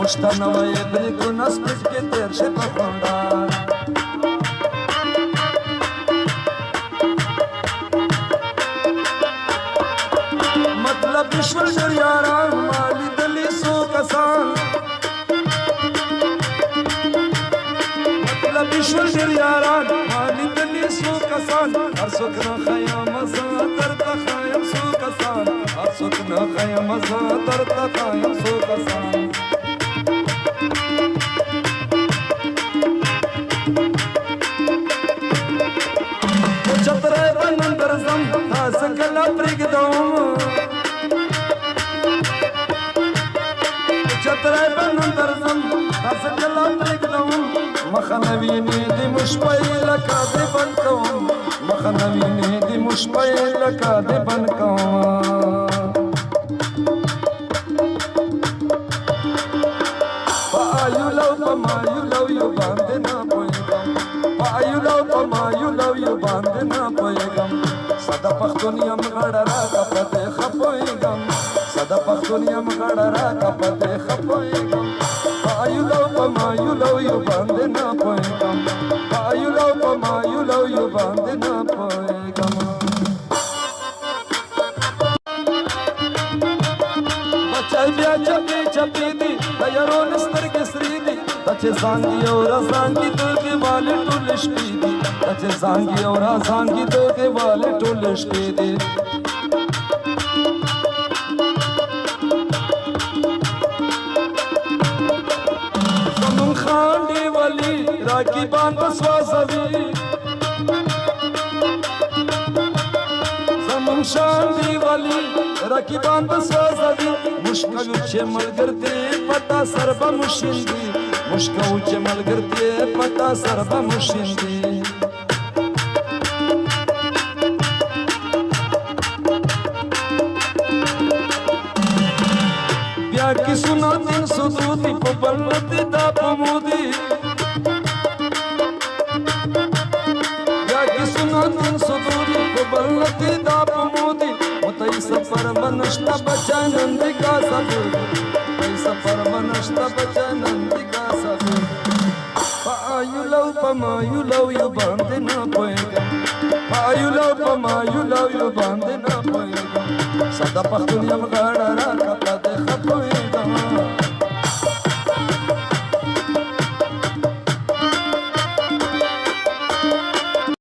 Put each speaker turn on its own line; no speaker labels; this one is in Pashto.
پښتنه وایي بریکونه سپیچ کې تېر شي په خونډه مطلب شول ډېر یاران ما لیدلي څو کسان مطلب شول ډېر یاران ما لیدلي څو کسان هر څوک نه ښیم زه درته ښیم څو کسان هر څوک نه ښیم زه درته ښیم څو کسان چترۍ به نن درځم تاسې کله پرېږدم چترۍ به نن درځم تاسې کله پرېږدم مخه نه وینې د مشپۍ لکه دې بند کوم مخه نه وینې د مشپۍ لکه دې بند کوم په آیولو په مایولو یو باندې نه پوهېږم په آیولو په مایولو یو باندې نه پوهېږم ساده پښتون یم غاړه راکړه په دې ښه پوهېږم ساده پښتون یم غاړه راکړه په دې ښه پوهېږم په آیولو په مایولو یو باندې نه پوهېږم په آیولو په مایولو یو باندې نه پوهېږم بچای بیا چپې چپې دي د یارو سترګې سرې دي دا چې زانګي او رازانګي دوکې والې ټولې شپې دي دا چې زانګي او رازانګي دوکې والې ټولې شپې دي زمون خان دیوالي راکیبان به سوځوي زمون شان دیوالي راکیبان به سوځوي مشکل چې ملګرتې پتا سر به مشیندي مشکل چې ملګرتې پتا سر به مشیندي بیا کیسونه 302 دي په بل دي دا په مودي بیا کیسونه 302 دي په بل دي دا په مودي متای سفر منشتا بچا نندي کا سفر متای سفر منشتا بچا نندي کا سفر پایولو پمایولو یو باندې نه پوهېږم پایولو پمایولو یو باندې نه پوهېږم ساده پښتون یم غاړه راکړه په دې ښه پوهېږم